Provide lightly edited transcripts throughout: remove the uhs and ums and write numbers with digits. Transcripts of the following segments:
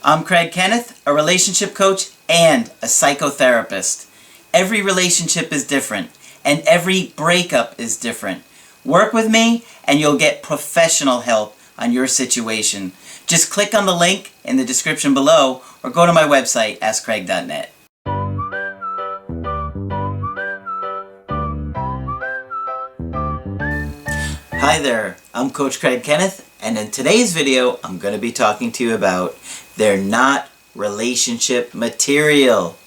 I'm Kenneth, a relationship coach and a psychotherapist. Every relationship is different, and every breakup is different. Work with me, and you'll get professional help on your situation. Just click on the link in the description below, or go to my website, askcraig.net. Hi there, I'm Coach Kenneth, and in today's video, I'm going to be talking to you about they're not relationship material.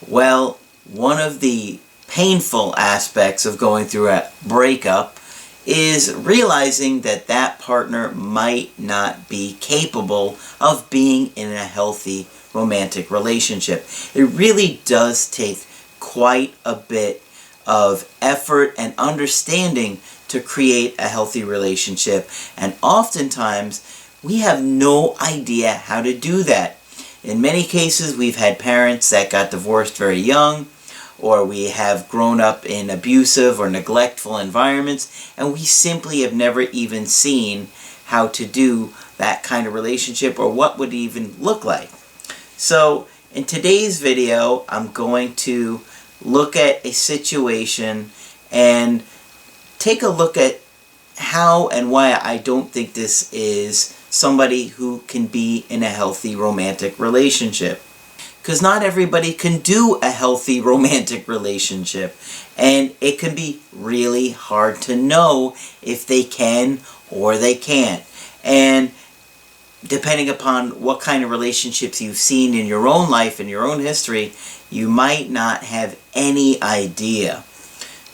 Well, one of the painful aspects of going through a breakup is realizing that that partner might not be capable of being in a healthy romantic relationship. It really does take quite a bit of effort and understanding to create a healthy relationship, and oftentimes we have no idea how to do that. In many cases, we've had parents that got divorced very young, or we have grown up in abusive or neglectful environments, and we simply have never even seen how to do that kind of relationship or what would it even look like. So in today's video, I'm going to look at a situation and take a look at how and why I don't think this is somebody who can be in a healthy romantic relationship. Because not everybody can do a healthy romantic relationship, and it can be really hard to know if they can or they can't. And depending upon what kind of relationships you've seen in your own life, in your own history, you might not have any idea.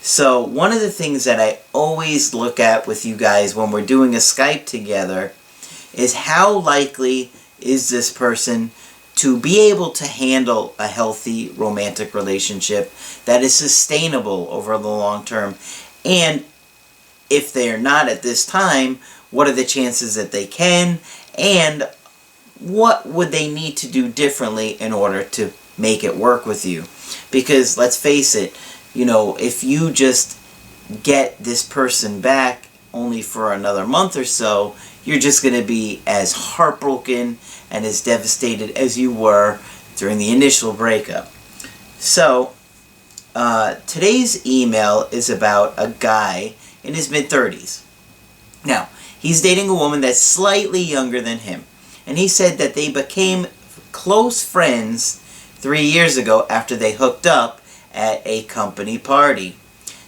So one of the things that I always look at with you guys when we're doing a Skype together is how likely is this person to be able to handle a healthy romantic relationship that is sustainable over the long term. And if they're not at this time, what are the chances that they can, and what would they need to do differently in order to make it work with you? Because let's face it, you know, if you just get this person back only for another month or so, you're just going to be as heartbroken and as devastated as you were during the initial breakup. So, today's email is about a guy in his mid-30s. Now, he's dating a woman that's slightly younger than him. And he said that they became close friends 3 years ago after they hooked up at a company party.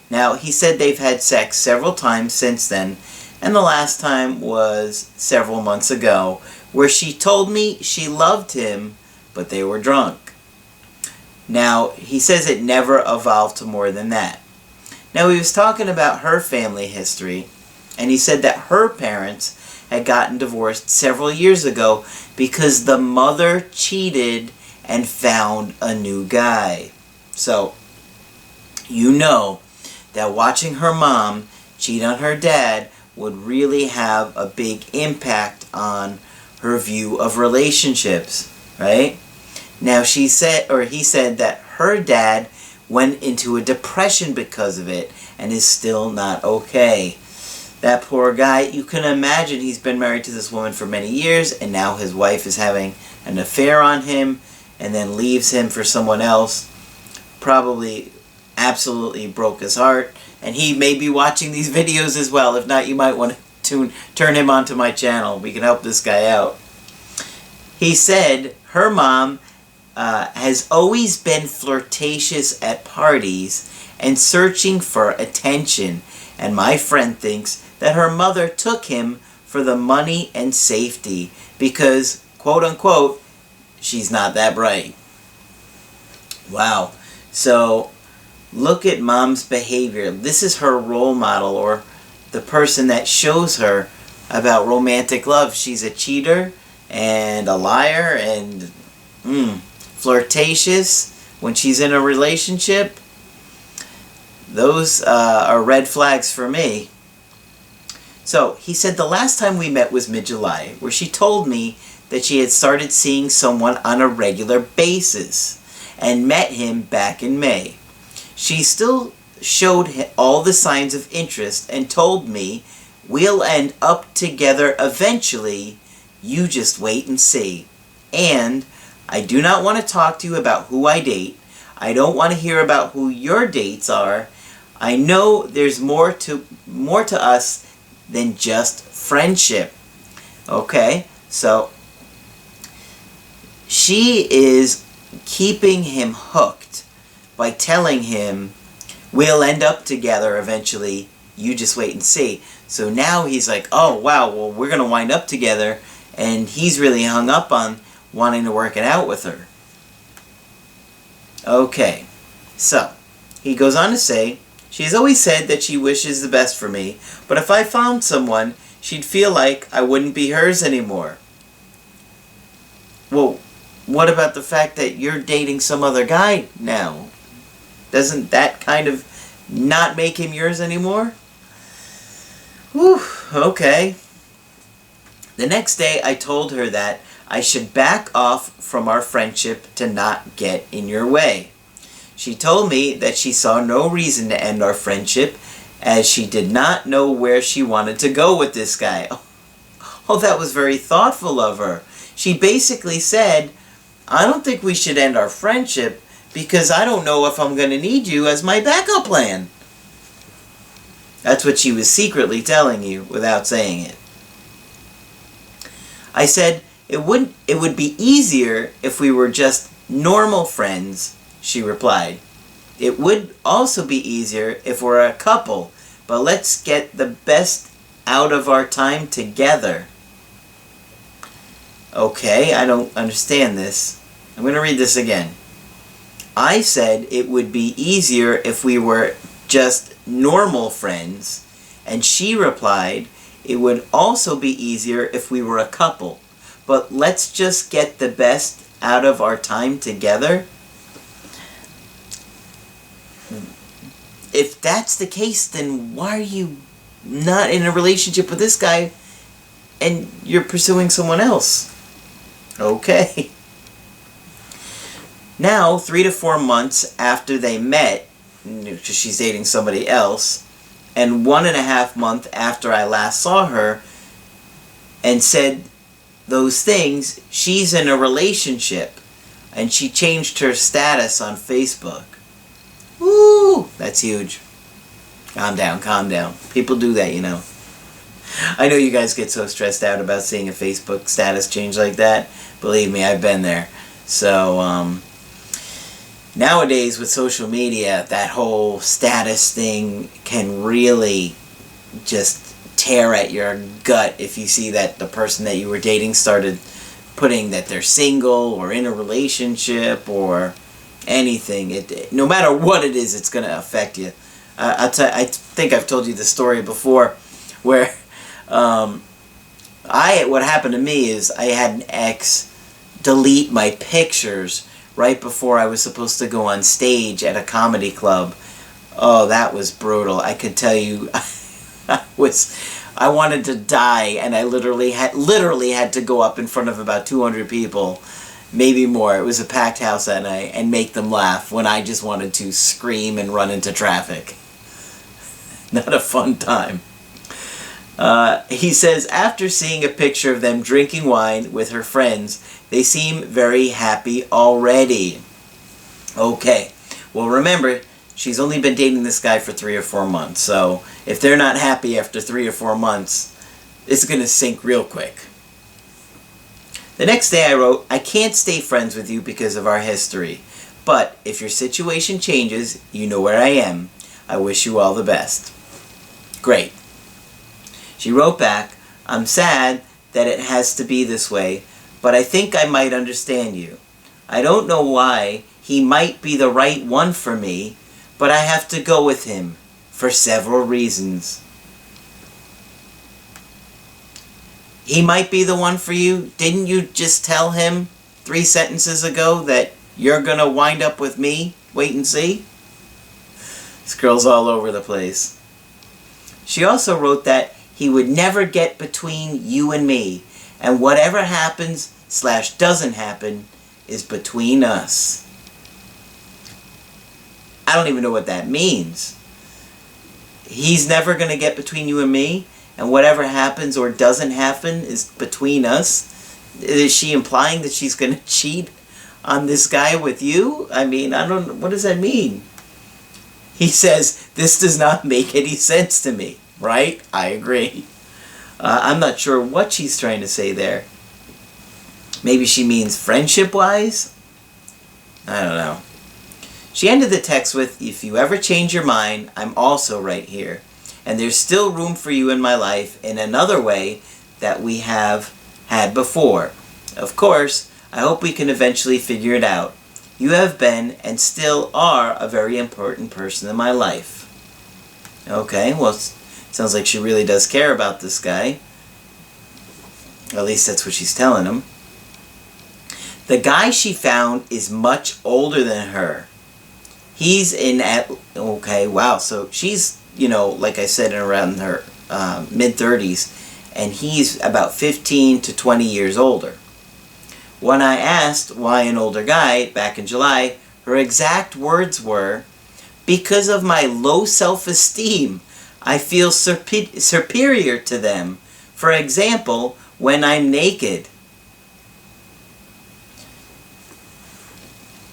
Now, he said they've had sex several times since then, and the last time was several months ago, where she told me she loved him, but they were drunk. Now, he says it never evolved to more than that. Now, he was talking about her family history, and he said that her parents had gotten divorced several years ago because the mother cheated and found a new guy. So, you know that watching her mom cheat on her dad would really have a big impact on her view of relationships, right? Now he said that her dad went into a depression because of it and is still not okay. That poor guy, you can imagine he's been married to this woman for many years, and now his wife is having an affair on him and then leaves him for someone else. Probably absolutely broke his heart, and he may be watching these videos as well. If not, you might want to turn him onto my channel. We can help this guy out. He said her mom has always been flirtatious at parties and searching for attention, and my friend thinks that her mother took him for the money and safety because, quote unquote, she's not that bright. Wow. So look at mom's behavior. This is her role model, or the person that shows her about romantic love. She's a cheater and a liar and flirtatious when she's in a relationship. Those are red flags for me. So he said the last time we met was mid-July, where she told me that she had started seeing someone on a regular basis and met him back in May. She still showed all the signs of interest and told me, "We'll end up together eventually, you just wait and see." And I do not want to talk to you about who I date. I don't want to hear about who your dates are. I know there's more to us than just friendship. Okay? So she is keeping him hooked by telling him, we'll end up together eventually, you just wait and see. So now he's like, oh wow, well we're going to wind up together, and he's really hung up on wanting to work it out with her. Okay, so he goes on to say, she's always said that she wishes the best for me, but if I found someone, she'd feel like I wouldn't be hers anymore. Well, what about the fact that you're dating some other guy now? Doesn't that kind of not make him yours anymore? Whew, okay. The next day I told her that I should back off from our friendship to not get in your way. She told me that she saw no reason to end our friendship, as she did not know where she wanted to go with this guy. Oh, that was very thoughtful of her. She basically said, I don't think we should end our friendship because I don't know if I'm going to need you as my backup plan. That's what she was secretly telling you without saying it. I said, it would be easier if we were just normal friends, she replied. It would also be easier if we're a couple, but let's get the best out of our time together. Okay, I don't understand this. I'm going to read this again. I said it would be easier if we were just normal friends, and she replied, it would also be easier if we were a couple, but let's just get the best out of our time together. If that's the case, then why are you not in a relationship with this guy and you're pursuing someone else? Okay. Now, 3 to 4 months after they met, because she's dating somebody else, and 1.5 months after I last saw her and said those things, she's in a relationship, and she changed her status on Facebook. Woo! That's huge. Calm down, calm down. People do that, you know. I know you guys get so stressed out about seeing a Facebook status change like that. Believe me, I've been there. So, nowadays with social media, that whole status thing can really just tear at your gut if you see that the person that you were dating started putting that they're single or in a relationship or anything. No matter what it is, it's going to affect you. I think I've told you the story before where what happened to me is I had an ex delete my pictures right before I was supposed to go on stage at a comedy club. Oh, that was brutal. I could tell you, I wanted to die, and I literally had to go up in front of about 200 people, maybe more. It was a packed house that night, and make them laugh when I just wanted to scream and run into traffic. Not a fun time. He says, after seeing a picture of them drinking wine with her friends, they seem very happy already. Okay. Well, remember, she's only been dating this guy for 3 or 4 months. So if they're not happy after 3 or 4 months, it's going to sink real quick. The next day I wrote, I can't stay friends with you because of our history. But if your situation changes, you know where I am. I wish you all the best. Great. She wrote back, I'm sad that it has to be this way, but I think I might understand you. I don't know why. He might be the right one for me, but I have to go with him for several reasons. He might be the one for you? Didn't you just tell him 3 sentences ago that you're going to wind up with me? Wait and see. This girl's all over the place. She also wrote that he would never get between you and me, and whatever happens / doesn't happen is between us. I don't even know what that means. He's never going to get between you and me, and whatever happens or doesn't happen is between us. Is she implying that she's going to cheat on this guy with you? I mean, I don't, what does that mean? He says, this does not make any sense to me, right? I agree. I'm not sure what she's trying to say there. Maybe she means friendship-wise? I don't know. She ended the text with, if you ever change your mind, I'm also right here. And there's still room for you in my life in another way that we have had before. Of course, I hope we can eventually figure it out. You have been and still are a very important person in my life. Okay, well, sounds like she really does care about this guy. At least that's what she's telling him. The guy she found is much older than her. He's okay, wow, so she's, like I said, around her mid-30s, and he's about 15 to 20 years older. When I asked why an older guy back in July, her exact words were, because of my low self-esteem, I feel superior to them. For example, when I'm naked.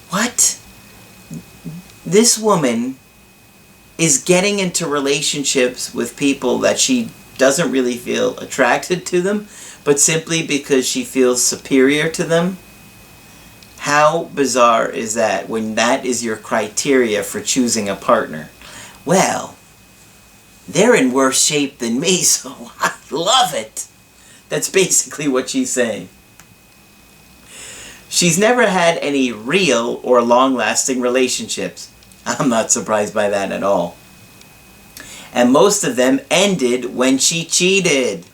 What? This woman is getting into relationships with people that she doesn't really feel attracted to them, but simply because she feels superior to them? How bizarre is that when that is your criteria for choosing a partner? Well, they're in worse shape than me, so I love it. That's basically what she's saying. She's never had any real or long-lasting relationships. I'm not surprised by that at all. And most of them ended when she cheated.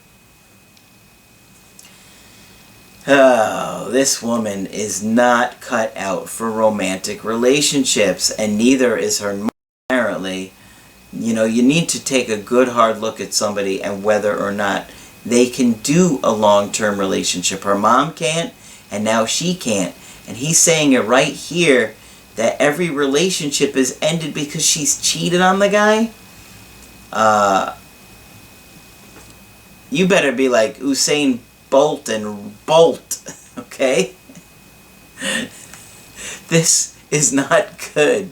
Oh, this woman is not cut out for romantic relationships, and neither is her mom, apparently. You need to take a good hard look at somebody and whether or not they can do a long-term relationship. Her mom can't, and now she can't. And he's saying it right here that every relationship is ended because she's cheated on the guy. You better be like Usain Bolt and Bolt, okay? This is not good.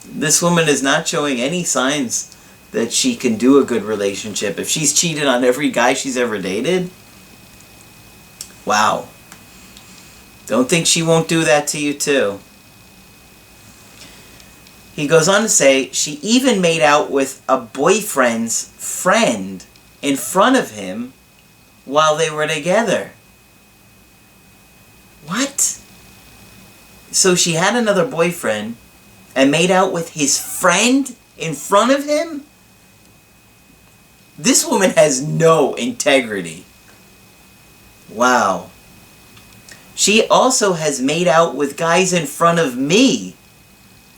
This woman is not showing any signs that she can do a good relationship. If she's cheated on every guy she's ever dated, wow. Don't think she won't do that to you too. He goes on to say, she even made out with a boyfriend's friend in front of him while they were together. What? So she had another boyfriend and made out with his friend in front of him? This woman has no integrity. Wow. She also has made out with guys in front of me,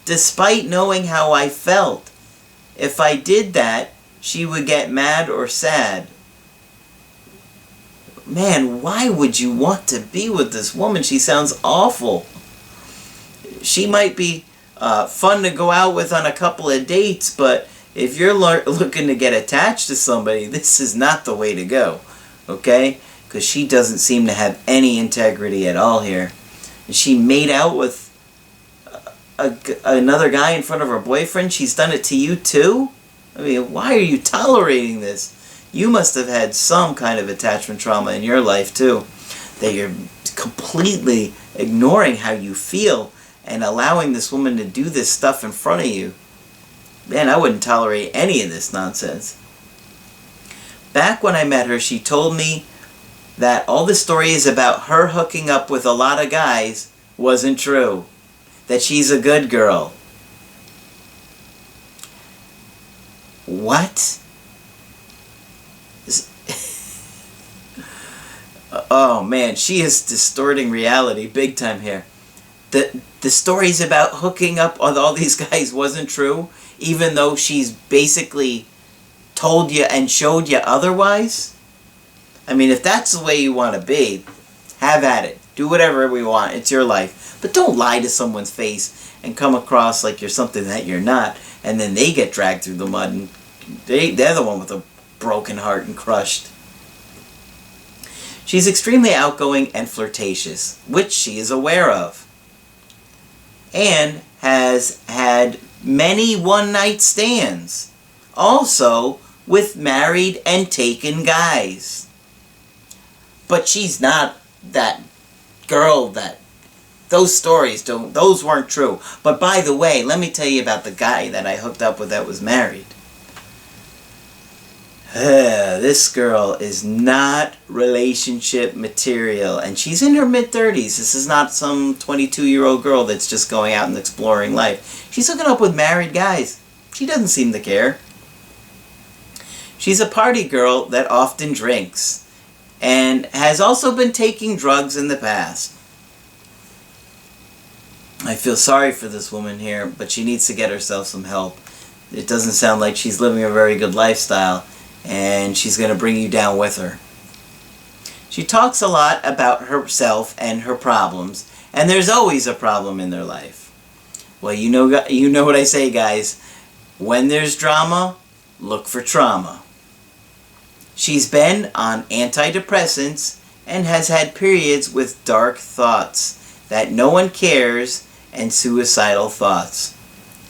despite knowing how I felt. If I did that, she would get mad or sad. Man, why would you want to be with this woman? She sounds awful. She might be fun to go out with on a couple of dates, but if you're looking to get attached to somebody, this is not the way to go, okay? Because she doesn't seem to have any integrity at all here. And she made out with another guy in front of her boyfriend. She's done it to you too? I mean, why are you tolerating this? You must have had some kind of attachment trauma in your life too, that you're completely ignoring how you feel and allowing this woman to do this stuff in front of you. Man, I wouldn't tolerate any of this nonsense. Back when I met her, she told me that all the stories about her hooking up with a lot of guys wasn't true. That she's a good girl. What? Oh man, she is distorting reality big time here. The stories about hooking up with all these guys wasn't true, even though she's basically told you and showed you otherwise? I mean, if that's the way you want to be, have at it. Do whatever we want. It's your life. But don't lie to someone's face and come across like you're something that you're not, and then they get dragged through the mud, and they're the one with a broken heart and crushed. She's extremely outgoing and flirtatious, which she is aware of, and has had many one-night stands, also with married and taken guys. But she's not that girl that... those weren't true. But by the way, let me tell you about the guy that I hooked up with that was married. This girl is not relationship material, and she's in her mid-30s. This is not some 22-year-old girl that's just going out and exploring life. She's hooking up with married guys. She doesn't seem to care. She's a party girl that often drinks, and has also been taking drugs in the past. I feel sorry for this woman here, but she needs to get herself some help. It doesn't sound like she's living a very good lifestyle, and she's going to bring you down with her. She talks a lot about herself and her problems, and there's always a problem in their life. Well, you know what I say, guys. When there's drama, look for trauma. She's been on antidepressants and has had periods with dark thoughts that no one cares and suicidal thoughts.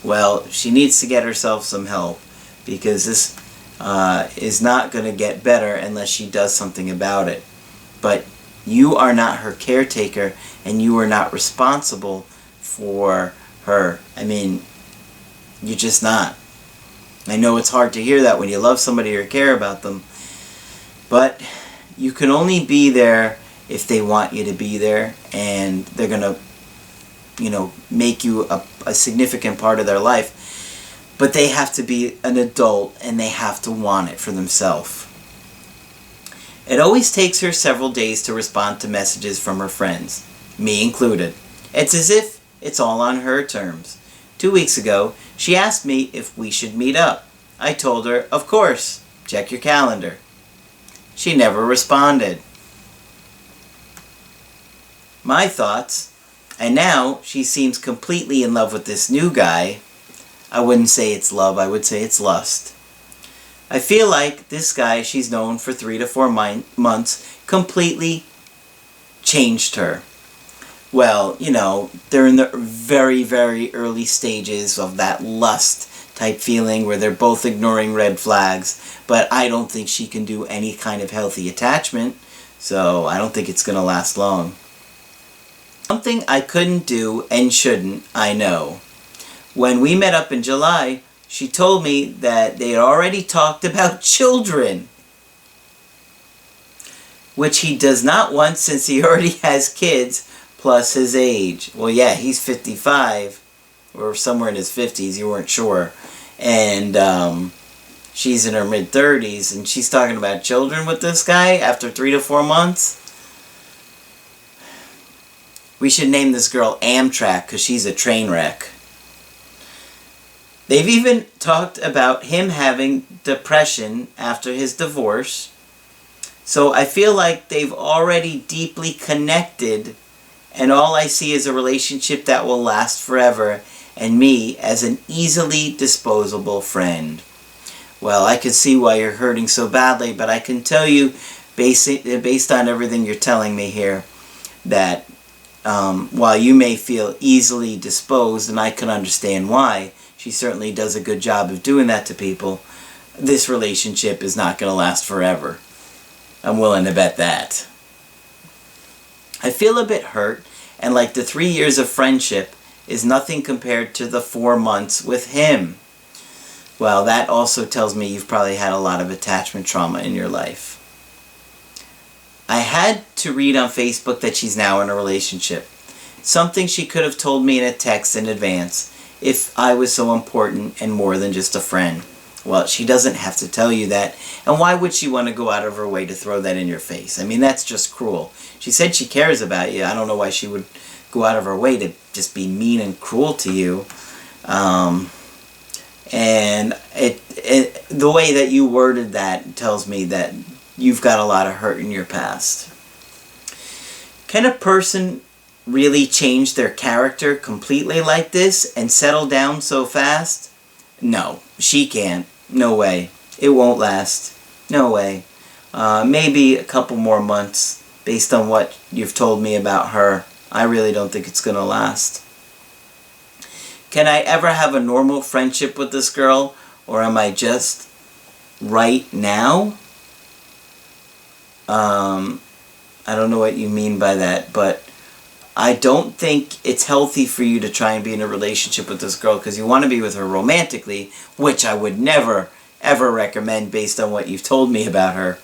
Well, she needs to get herself some help, because this is not going to get better unless she does something about it. But you are not her caretaker, and you are not responsible for her. I mean, you're just not. I know it's hard to hear that when you love somebody or care about them, but you can only be there if they want you to be there, and they're going to, make you a significant part of their life. But they have to be an adult, and they have to want it for themselves. It always takes her several days to respond to messages from her friends, me included. It's as if it's all on her terms. 2 weeks ago, she asked me if we should meet up. I told her, of course, check your calendar. She never responded. My thoughts, and now she seems completely in love with this new guy. I wouldn't say it's love, I would say it's lust. I feel like this guy she's known for 3 to 4 months completely changed her. Well, they're in the very, very early stages of that lust type feeling where they're both ignoring red flags, but I don't think she can do any kind of healthy attachment, so I don't think it's going to last long. Something I couldn't do and shouldn't, I know. When we met up in July, she told me that they had already talked about children, which he does not want since he already has kids plus his age. Well, yeah, he's 55, or somewhere in his 50s, you weren't sure. And she's in her mid-30s, and she's talking about children with this guy after 3 to 4 months. We should name this girl Amtrak, because she's a train wreck. They've even talked about him having depression after his divorce. So I feel like they've already deeply connected, and all I see is a relationship that will last forever, and me as an easily disposable friend. Well, I can see why you're hurting so badly, but I can tell you, based on everything you're telling me here, that while you may feel easily disposed, and I can understand why, she certainly does a good job of doing that to people, this relationship is not going to last forever. I'm willing to bet that. I feel a bit hurt, and like the 3 years of friendship is nothing compared to the 4 months with him. Well, that also tells me you've probably had a lot of attachment trauma in your life. I had to read on Facebook that she's now in a relationship. Something she could have told me in a text in advance if I was so important and more than just a friend. Well, she doesn't have to tell you that. And why would she want to go out of her way to throw that in your face? I mean, that's just cruel. She said she cares about you. I don't know why she would go out of her way to just be mean and cruel to you. And the way that you worded that tells me that you've got a lot of hurt in your past. Can a person really change their character completely like this and settle down so fast? No, she can't. No way. It won't last. No way. Maybe a couple more months, based on what you've told me about her, I really don't think it's going to last. Can I ever have a normal friendship with this girl, or am I just right now? I don't know what you mean by that, but I don't think it's healthy for you to try and be in a relationship with this girl because you want to be with her romantically, which I would never, ever recommend based on what you've told me about her.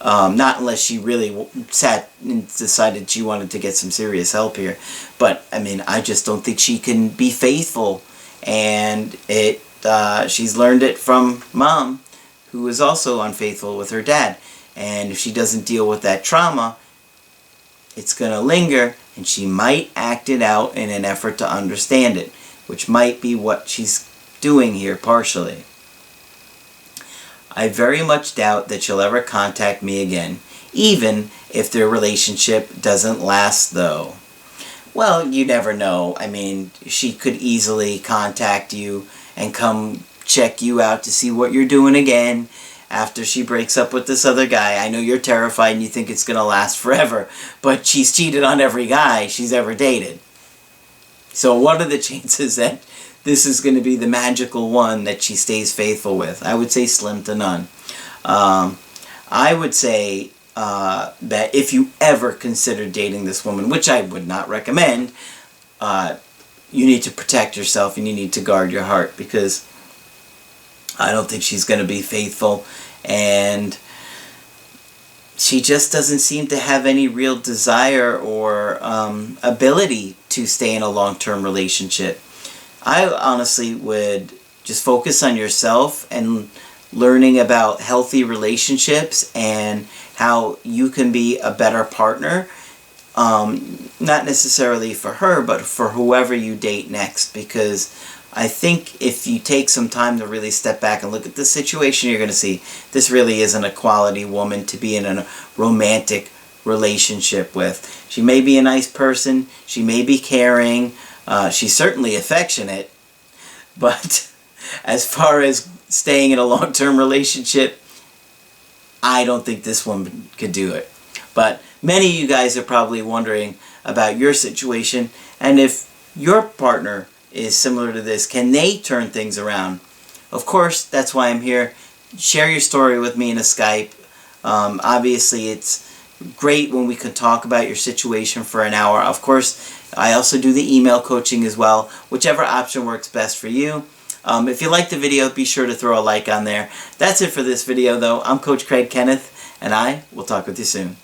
Not unless she really sat and decided she wanted to get some serious help here. But, I mean, I just don't think she can be faithful. And she's learned it from Mom, who is also unfaithful with her dad. And if she doesn't deal with that trauma, it's going to linger, and she might act it out in an effort to understand it, which might be what she's doing here partially. I very much doubt that she'll ever contact me again, even if their relationship doesn't last, though. Well, you never know. I mean, she could easily contact you and come check you out to see what you're doing again after she breaks up with this other guy. I know you're terrified and you think it's going to last forever, but she's cheated on every guy she's ever dated. So what are the chances that this is going to be the magical one that she stays faithful with? I would say slim to none. I would say that if you ever consider dating this woman, which I would not recommend, you need to protect yourself and you need to guard your heart, because I don't think she's going to be faithful, and she just doesn't seem to have any real desire or ability to stay in a long-term relationship. I honestly would just focus on yourself and learning about healthy relationships and how you can be a better partner, not necessarily for her, but for whoever you date next, because I think if you take some time to really step back and look at the situation, you're going to see this really isn't a quality woman to be in a romantic relationship with. She may be a nice person, she may be caring, she's certainly affectionate, but as far as staying in a long-term relationship, I don't think this woman could do it. But many of you guys are probably wondering about your situation, and if your partner is similar to this, can they turn things around? Of course, that's why I'm here. Share your story with me in a Skype. Obviously, it's great when we can talk about your situation for an hour. Of course, I also do the email coaching as well, whichever option works best for you. If you like the video, be sure to throw a like on there. That's it for this video, though. I'm Coach Craig Kenneth, and I will talk with you soon.